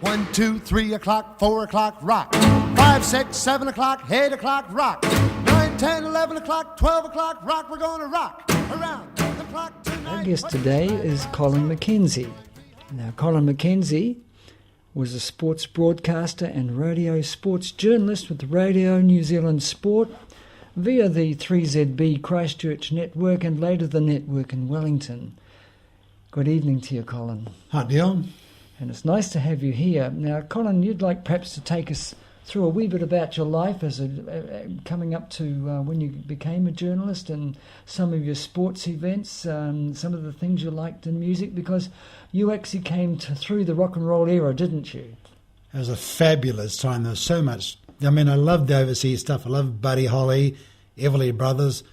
1, 2, 3 o'clock, 4 o'clock, rock. 5, 6, 7 o'clock, 8 o'clock, rock. 9, 10, 11 o'clock, 12 o'clock, rock. We're gonna rock around the clock tonight. Our guest today is Colin MacKenzie. Now, Colin MacKenzie was a sports broadcaster and radio sports journalist with Radio New Zealand Sport via the 3ZB Christchurch network and later the network in Wellington. Good evening to you, Colin. Hi, Dion. And it's nice to have you here. Now, Colin, you'd like perhaps to take us through a wee bit about your life as coming up to when you became a journalist and some of your sports events, some of the things you liked in music, because you actually came through the rock and roll era, didn't you? It was a fabulous time. There was so much. I mean, I loved the overseas stuff. I loved Buddy Holly, Everly Brothers,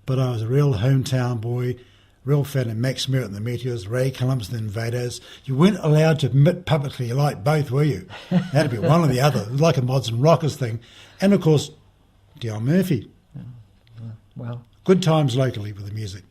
but I was a real hometown boy, real fan of Max Merritt and the Meteors, Ray Columbus and the Invaders. You weren't allowed to admit publicly you liked both, were you? That'd be one or the other. It was like a Mods and Rockers thing. And, of course, Dion Murphy. Well, good times locally with the music.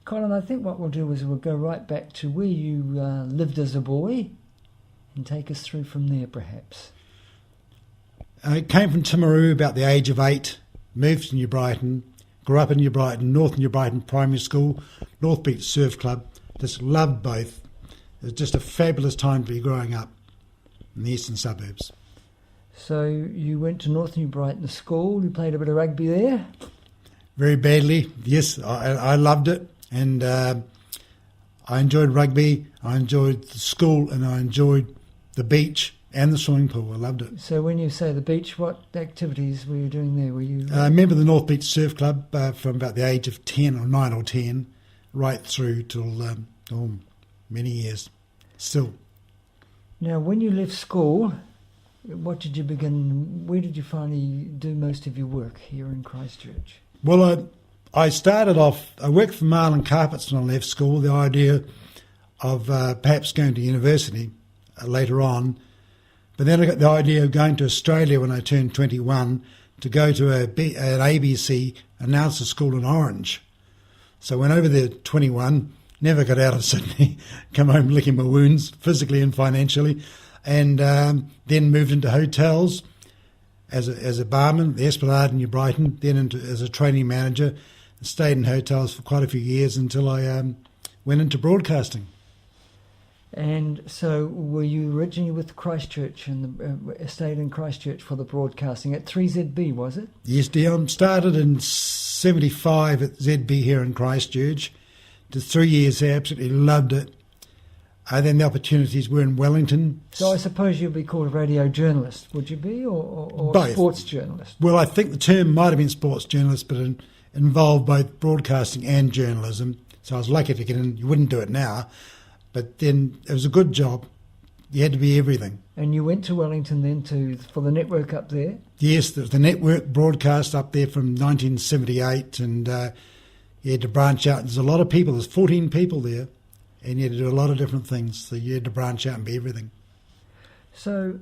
Colin, I think what we'll do is we'll go right back to where you lived as a boy and take us through from there, perhaps. I came from Timaru about the age of 8, moved to New Brighton, grew up in New Brighton, North New Brighton Primary School, North Beach Surf Club. Just loved both. It was just a fabulous time to be growing up in the eastern suburbs. So you went to North New Brighton School, you played a bit of rugby there? Very badly, yes. I loved it, and I enjoyed rugby, I enjoyed the school, and I enjoyed the beach and the swimming pool. I loved it. So when you say the beach, what activities were you doing there? Were you? I remember the North Beach Surf Club from about the age of 10 or 9 or 10, right through till many years still. Now, when you left school, what did you begin? Where did you finally do most of your work here in Christchurch? Well, I started off. I worked for Marlin Carpets when I left school. The idea of perhaps going to university later on. But then I got the idea of going to Australia when I turned 21 to go to an ABC announcer school in Orange. So I went over there at 21, never got out of Sydney, come home licking my wounds physically and financially, and then moved into hotels as a barman at the Esplanade in New Brighton, then as a training manager, and stayed in hotels for quite a few years until I went into broadcasting. And so were you originally with Christchurch and stayed in Christchurch for the broadcasting at 3ZB, was it? Yes, Dion. Started in 75 at ZB here in Christchurch. Did 3 years there, absolutely loved it. Then the opportunities were in Wellington. So I suppose you'd be called a radio journalist, would you be, or both. Sports journalist? Well, I think the term might have been sports journalist, but it involved both broadcasting and journalism. So I was lucky to get in. You wouldn't do it now. But then it was a good job. You had to be everything. And you went to Wellington then for the network up there? Yes, there was the network broadcast up there from 1978, and you had to branch out. There's a lot of people. There's 14 people there, and you had to do a lot of different things. So you had to branch out and be everything. So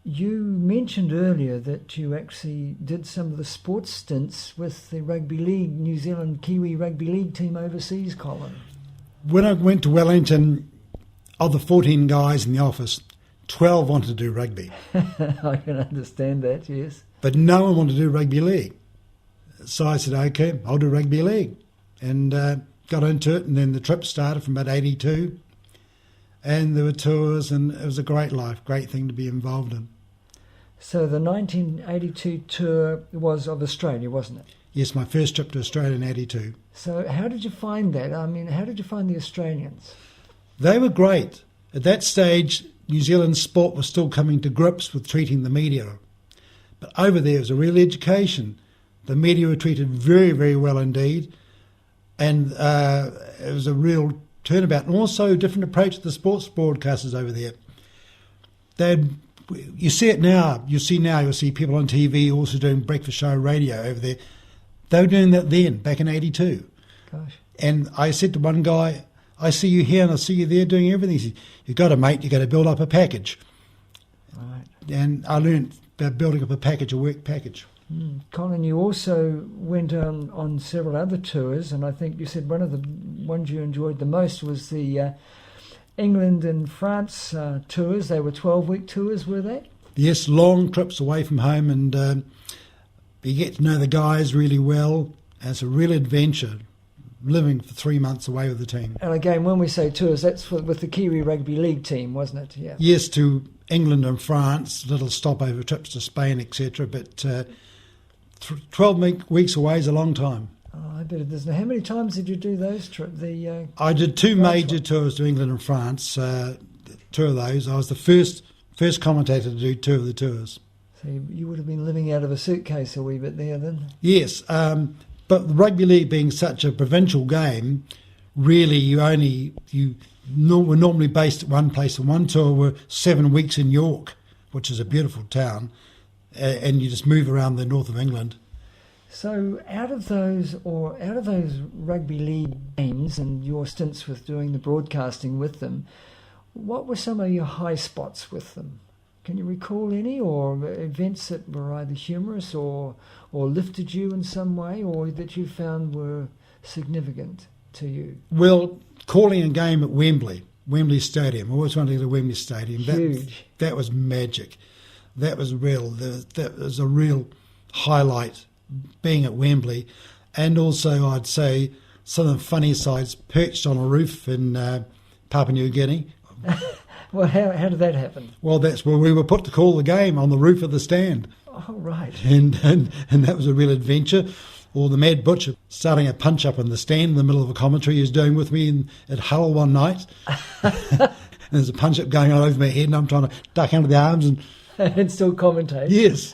you mentioned earlier that you actually did some of the sports stints with the rugby league, New Zealand Kiwi rugby league team overseas, Colin. When I went to Wellington, of the 14 guys in the office, 12 wanted to do rugby. I can understand that, yes. But no one wanted to do rugby league. So I said, okay, I'll do rugby league. And got into it, and then the trip started from about 82. And there were tours, and it was a great life, great thing to be involved in. So the 1982 tour was of Australia, wasn't it? Yes, my first trip to Australia in 82. So how did you find that? I mean, how did you find the Australians? They were great. At that stage, New Zealand sport was still coming to grips with treating the media. But over there, it was a real education. The media were treated very, very well indeed. And it was a real turnabout. And also a different approach to the sports broadcasters over there. You see it now. You'll see people on TV also doing breakfast show radio over there. They were doing that then, back in 82. Gosh. And I said to one guy, I see you here and I see you there doing everything. He said, you've got to, mate, you've got to build up a package. Right. And I learned about building up a work package. Colin, you also went on several other tours, and I think you said one of the ones you enjoyed the most was the England and France tours. They were 12-week tours, were they? Yes, long trips away from home, and you get to know the guys really well. And it's a real adventure, living for 3 months away with the team. And again, when we say tours, that's with the Kiwi Rugby League team, wasn't it? Yeah. Yes, to England and France, little stopover trips to Spain, etc. But 12 weeks away is a long time. Oh, I bet it is. Now, how many times did you do those trips? I did two major tours to England and France, two of those. I was the first commentator to do two of the tours. So you would have been living out of a suitcase a wee bit there then? Yes, but the rugby league being such a provincial game, really we're normally based at one place. And one tour were 7 weeks in York, which is a beautiful town, and you just move around the north of England. So out of those rugby league games and your stints with doing the broadcasting with them, what were some of your high spots with them? Can you recall any, or events that were either humorous or lifted you in some way, or that you found were significant to you? Well, calling a game at Wembley Stadium. I always wanted to go to Wembley Stadium. Huge. That was magic. That was real. That was a real highlight, being at Wembley. And also, I'd say, some of the funny sides, perched on a roof in Papua New Guinea. Well, how did that happen? Well, that's where we were put to call the game, on the roof of the stand. Oh, right. And that was a real adventure. Or the Mad Butcher starting a punch-up in the stand in the middle of a commentary he was doing with me at Hull one night. And there's a punch-up going on over my head, and I'm trying to duck under the arms and still commentate. Yes.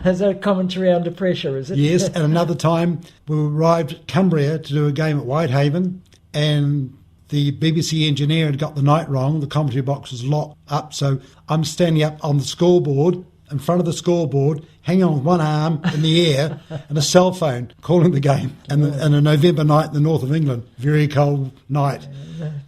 Is that a commentary under pressure, is it? Yes, and another time we arrived at Cumbria to do a game at Whitehaven, and the BBC engineer had got the night wrong. The commentary box was locked up, so I'm standing up on the scoreboard, in front of the scoreboard, hanging on with one arm in the air and a cell phone, calling the game. And a November night in the north of England, very cold night.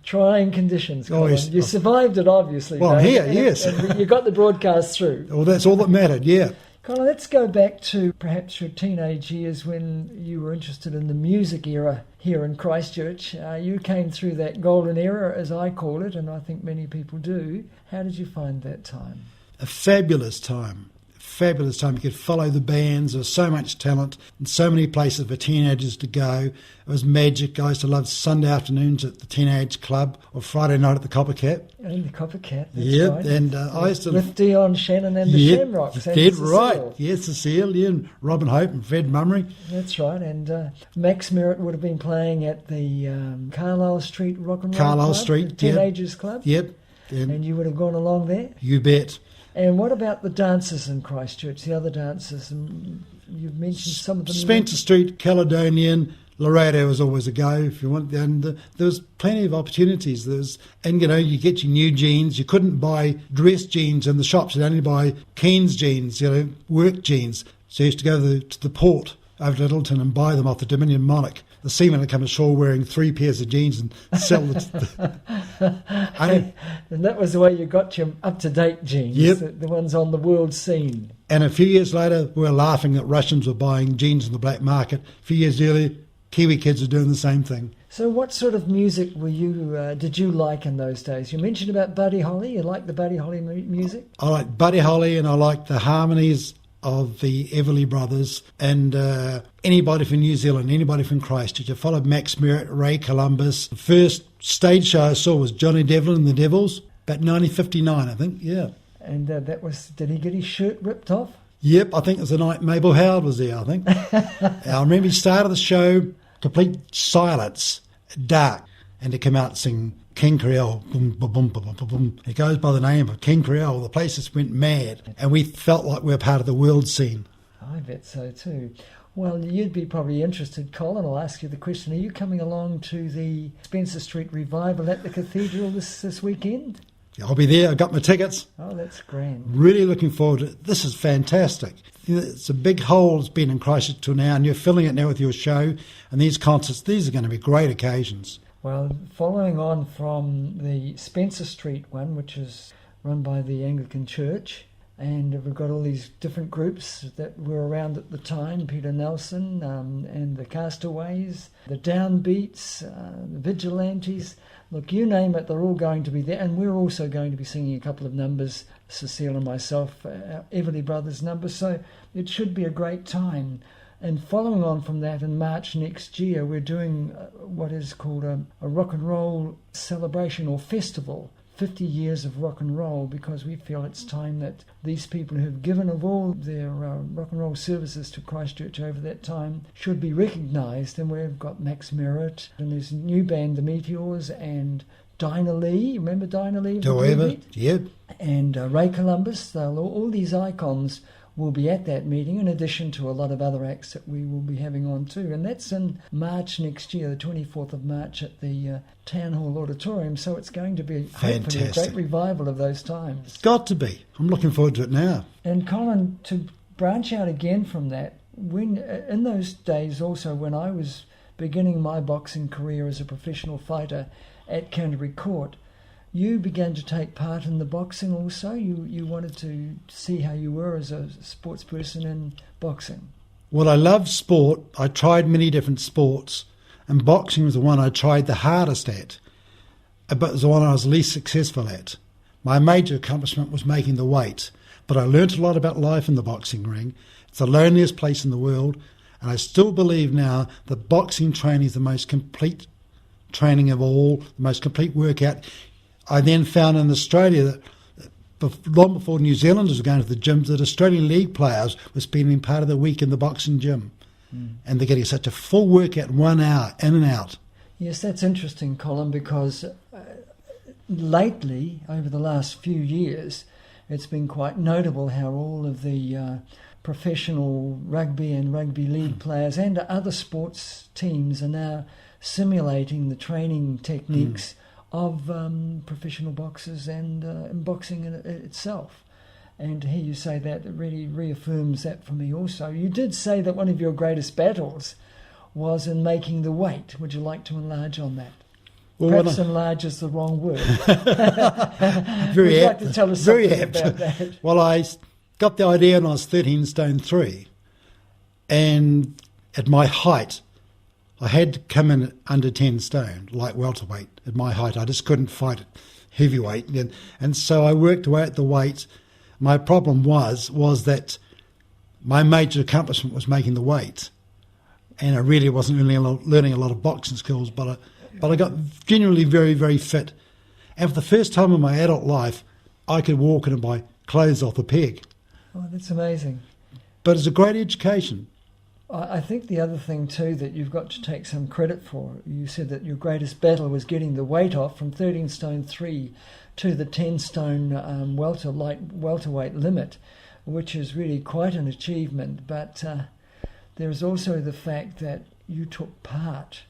Trying conditions, Colin. Oh, yes. You survived it, obviously. Well, I'm here, yes. And you got the broadcast through. Well, that's all that mattered, yeah. Colin, let's go back to perhaps your teenage years when you were interested in the music era here in Christchurch. You came through that golden era, as I call it, and I think many people do. How did you find that time? A fabulous time. Fabulous time. You could follow the bands. There was so much talent and so many places for teenagers to go. It was magic. I used to love Sunday afternoons at the Teenage Club or Friday night at the Coppercat. And the Coppercat, that's yep, right. And I used to... With Dion Shannon and the Shamrocks. And dead Cecile. right. Yes, Cecile, yeah, and Robin Hope and Fred Mummery. That's right. And Max Merritt would have been playing at the Carlisle Street Rock and Roll Carlisle Club, Street, the Teenagers Club. Yep. And you would have gone along there? You bet. And what about the dancers in Christchurch, the other dancers? And you've mentioned some of them. Spencer Street, Caledonian, Laredo was always a go if you want. And there was plenty of opportunities. You get your new jeans. You couldn't buy dress jeans in the shops. You'd only buy Keen's jeans, work jeans. So you used to go to the port over to Littleton and buy them off the Dominion Monarch. The seamen would come ashore wearing 3 pairs of jeans and sell And that was the way you got your up-to-date jeans, yep. the ones on the world scene. And a few years later, we were laughing that Russians were buying jeans in the black market. A few years earlier, Kiwi kids were doing the same thing. So what sort of music did you like in those days? You mentioned about Buddy Holly. You like the Buddy Holly music? I like Buddy Holly, and I like the harmonies of the Everly Brothers, and anybody from New Zealand, anybody from Christchurch. I followed Max Merritt, Ray Columbus. The first stage show I saw was Johnny Devlin and the Devils, about 1959, I think, yeah. And did he get his shirt ripped off? Yep, I think it was the night Mabel Howard was there, I think. I remember he started the show, complete silence, dark, and to come out and sing King Creole, boom, boom, boom, boom, boom, boom. It goes by the name of King Creole. The place just went mad, and we felt like we were part of the world scene. I bet so too. Well, you'd be probably interested, Colin. I'll ask you the question. Are you coming along to the Spencer Street Revival at the Cathedral this weekend? I'll be there. I got my tickets. Oh, that's grand. Really looking forward to it. This is fantastic. It's a big hole it's been in Christchurch till now, and you're filling it now with your show. And these concerts, these are going to be great occasions. Well, following on from the Spencer Street one, which is run by the Anglican Church, And we've got all these different groups that were around at the time, Peter Nelson and the Castaways, the Downbeats, the Vigilantes. Look, you name it, they're all going to be there. And we're also going to be singing a couple of numbers, Cecile and myself, our Everly Brothers numbers. So it should be a great time. And following on from that, in March next year, we're doing what is called a rock and roll celebration or festival. 50 years of rock and roll, because we feel it's time that these people who've given of all their rock and roll services to Christchurch over that time should be recognised. And we've got Max Merritt, and there's a new band, the Meteors, and Dinah Lee. Remember Dinah Lee? However, yep. And Ray Columbus. All these icons will be at that meeting, in addition to a lot of other acts that we will be having on too. And that's in March next year, the 24th of March at the Town Hall Auditorium. So it's going to be hopefully a great revival of those times. It's got to be. I'm looking forward to it now. And Colin, to branch out again from that, when in those days also when I was beginning my boxing career as a professional fighter at Canterbury Court, you began to take part in the boxing also. You wanted to see how you were as a sports person in boxing. Well, I love sport. I tried many different sports, and boxing was the one I tried the hardest at, but it was the one I was least successful at. My major accomplishment was making the weight, but I learnt a lot about life in the boxing ring. It's the loneliest place in the world, and I still believe now that boxing training is the most complete training of all, the most complete workout. I then found in Australia that long before New Zealanders were going to the gyms, that Australian league players were spending part of the week in the boxing gym. And they're getting such a full workout in 1 hour, in and out. Yes, that's interesting, Colin, because lately, over the last few years, it's been quite notable how all of the professional rugby and rugby league players and other sports teams are now simulating the training techniques of professional boxers and boxing in itself. And to hear you say that, it really reaffirms that for me also. You did say that one of your greatest battles was in making the weight. Would you like to enlarge on that? Well, perhaps enlarge is the wrong word. Very Would you apt. like to tell us Very something apt. about that? Well, I got the idea when I was 13 stone 3. And at my height, I had to come in under 10 stone, like welterweight. At my height, I just couldn't fight at heavyweight. And so I worked away at the weight. My problem was that my major accomplishment was making the weight. And I really wasn't learning a lot of boxing skills, but I got genuinely very, very fit. And for the first time in my adult life, I could walk into my clothes off a peg. Oh, that's amazing. But it's a great education. I think the other thing too that you've got to take some credit for, you said that your greatest battle was getting the weight off from 13 stone 3 to the 10 stone welterweight limit, which is really quite an achievement. But there is also the fact that you took part,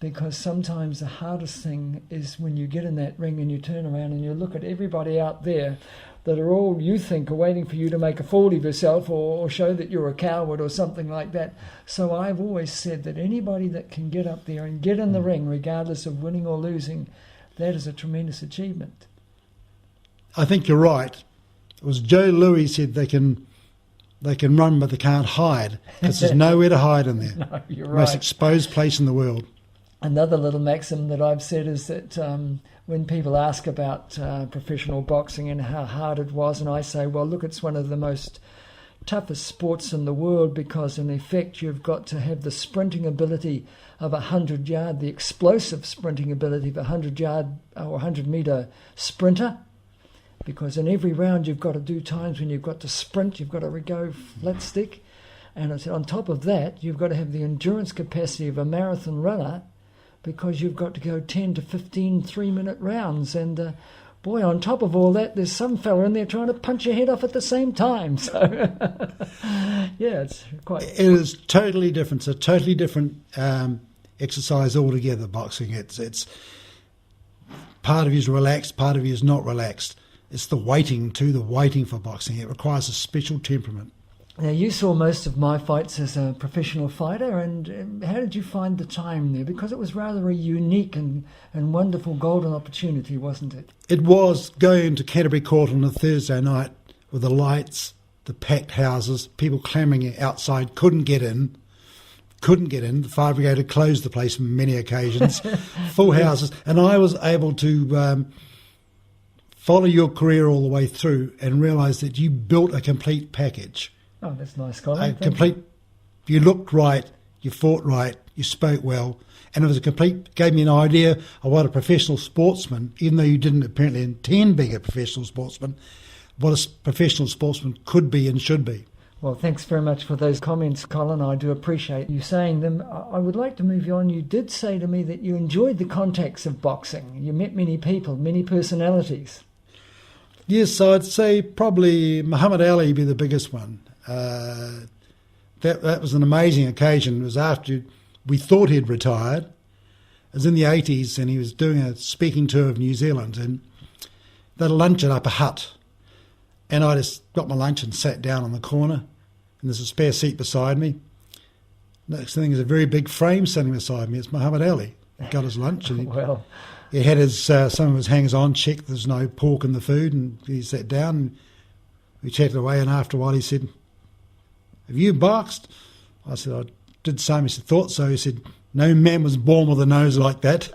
because sometimes the hardest thing is when you get in that ring and you turn around and you look at everybody out there that are all, you think, are waiting for you to make a fool of yourself or show that you're a coward or something like that. So I've always said that anybody that can get up there and get in the ring, regardless of winning or losing, that is a tremendous achievement. I think you're right. It was Joe Louis said they can run but they can't hide, because there's nowhere to hide in there. No, you're Most right. exposed place in the world. Another little maxim that I've said is that when people ask about professional boxing and how hard it was, and I say, well, look, it's one of the most toughest sports in the world, because in effect you've got to have the sprinting ability of 100 yard, the explosive sprinting ability of a 100 yard or 100 metre sprinter, because in every round you've got to do times when you've got to sprint, you've got to go flat stick, and on top of that you've got to have the endurance capacity of a marathon runner, because you've got to go 10 to 15 3-minute rounds. And boy, on top of all that, there's some fella in there trying to punch your head off at the same time. So, yeah, it's quite... It is totally different. It's a totally different exercise altogether, boxing. It's part of you is relaxed, part of you is not relaxed. It's the waiting for boxing. It requires a special temperament. Now, you saw most of my fights as a professional fighter, and how did you find the time there? Because it was rather a unique and wonderful golden opportunity, wasn't it? It was. Going to Canterbury Court on a Thursday night with the lights, the packed houses, people clamouring outside, couldn't get in. The fire brigade had closed the place on many occasions, full houses, and I was able to follow your career all the way through and realise that you built a complete package. Oh, that's nice, Colin. You looked right, you fought right, you spoke well, and it was gave me an idea of what a professional sportsman, even though you didn't apparently intend being a professional sportsman, what a professional sportsman could be and should be. Well, thanks very much for those comments, Colin. I do appreciate you saying them. I would like to move you on. You did say to me that you enjoyed the contacts of boxing. You met many people, many personalities. Yes, I'd say probably Muhammad Ali would be the biggest one. That was an amazing occasion. It was after we thought he'd retired. It was in the 80s, and he was doing a speaking tour of New Zealand, and they had a lunch at Upper Hutt. And I just got my lunch and sat down on the corner, and there's a spare seat beside me. Next thing is a very big frame sitting beside me. It's Muhammad Ali. He got his lunch, and he had his some of his hangers-on, checked there's no pork in the food, and he sat down, and we chatted away, and after a while he said, "Have you boxed?" I said, "I did some." He said, "Thought so." He said, "No man was born with a nose like that."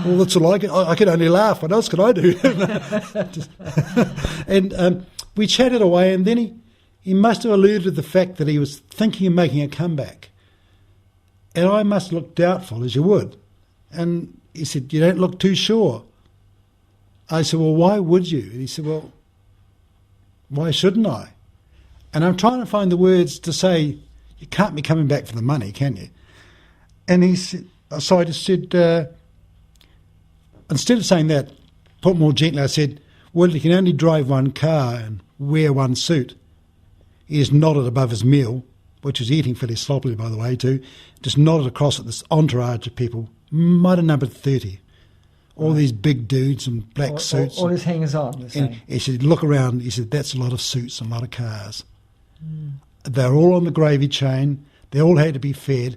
Well, that's all I could only laugh. What else could I do? And we chatted away, and then he must have alluded to the fact that he was thinking of making a comeback. And I must look doubtful, as you would. And he said, "You don't look too sure." I said, "Well, why would you?" And he said, "Well, why shouldn't I?" And I'm trying to find the words to say, you can't be coming back for the money, can you? And he said, so I just said, instead of saying that, put more gently, I said, "Well, he can only drive one car and wear one suit." He just nodded above his meal, which was eating fairly sloppily, by the way, too, just nodded across at this entourage of people, might have numbered 30. All these big dudes in black suits. All his hangers-on. And he said, "Look around." He said, "That's a lot of suits and a lot of cars." They're all on the gravy chain. They all had to be fed.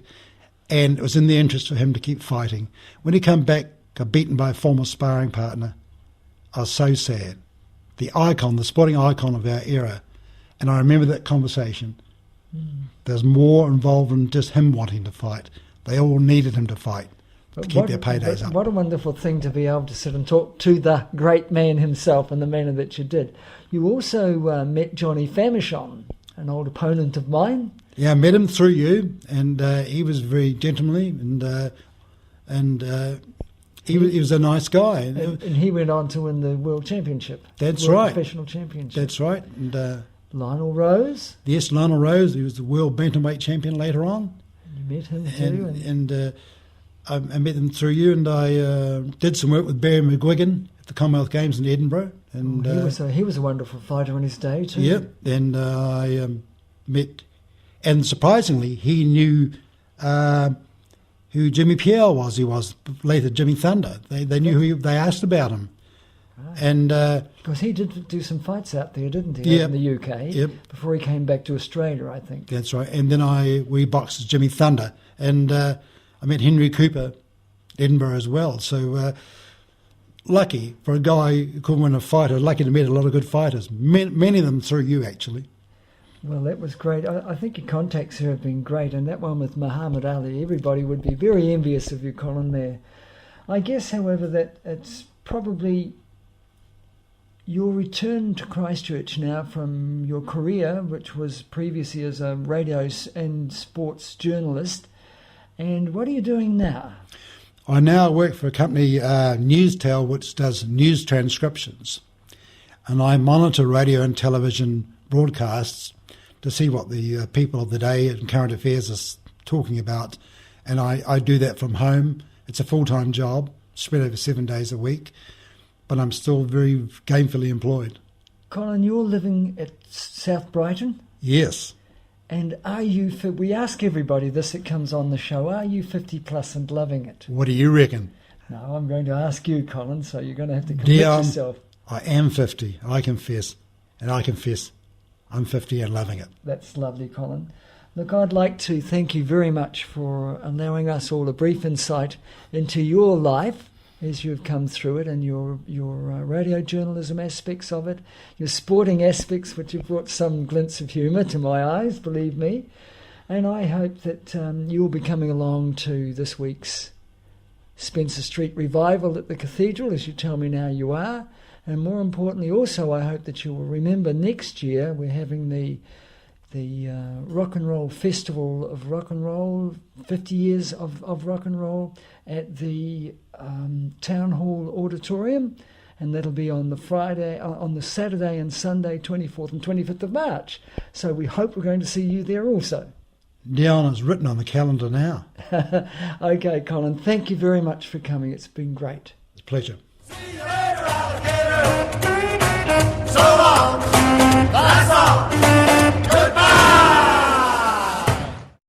And it was in the interest for him to keep fighting. When he came back, got beaten by a former sparring partner, I was so sad. The icon, the sporting icon of our era. And I remember that conversation. There's more involved than just him wanting to fight. They all needed him to fight to keep their paydays up. What a wonderful thing to be able to sit and talk to the great man himself in the manner that you did. You also met Johnny Famishon, an old opponent of mine. Yeah, I met him through you, and he was very gentlemanly, and he was a nice guy. And he went on to win the World Championship. That's World right. Professional Championship. That's right. And Lionel Rose. Yes, Lionel Rose. He was the world bantamweight champion later on. You met him too. I met him through you, and I did some work with Barry McGuigan at the Commonwealth Games in Edinburgh. And he was a wonderful fighter in his day too. Yep. And I met. And surprisingly, he knew who Jimmy Pierre was. He was later Jimmy Thunder. They knew who they asked about him. Right. And because he did do some fights out there, didn't he? Yep. In the UK. Yep. Before he came back to Australia, I think. That's right. And then we boxed as Jimmy Thunder. And I met Henry Cooper, Edinburgh as well. So lucky for a guy who couldn't win a fighter. Lucky to meet a lot of good fighters. Many of them through you, actually. Well, that was great. I think your contacts here have been great, and that one with Muhammad Ali, everybody would be very envious of you, Colin, there. I guess, however, that it's probably your return to Christchurch now from your career, which was previously as a radio and sports journalist, and what are you doing now? I now work for a company, Newstel, which does news transcriptions, and I monitor radio and television broadcasts to see what the people of the day and current affairs are talking about. And I do that from home. It's a full-time job, spread over 7 days a week, but I'm still very gainfully employed. Colin, you're living at South Brighton? Yes. And are you, we ask everybody this that comes on the show, are you 50 plus and loving it? What do you reckon? No, I'm going to ask you, Colin, so you're going to have to commit Dion, yourself. I am 50, I confess. And I confess I'm 50 and loving it. That's lovely, Colin. Look, I'd like to thank you very much for allowing us all a brief insight into your life as you've come through it, and your radio journalism aspects of it, your sporting aspects, which have brought some glints of humour to my eyes, believe me. And I hope that you'll be coming along to this week's Spencer Street revival at the Cathedral, as you tell me now you are. And more importantly, also, I hope that you will remember next year we're having the Rock and Roll Festival of Rock and Roll, 50 years of rock and roll at the Town Hall Auditorium, and that'll be on the Saturday and Sunday, 24th and 25th of March. So we hope we're going to see you there also. Dion, is written on the calendar now. Okay, Colin, thank you very much for coming. It's been great. It's a pleasure. See you later, alligator. So long, that's all.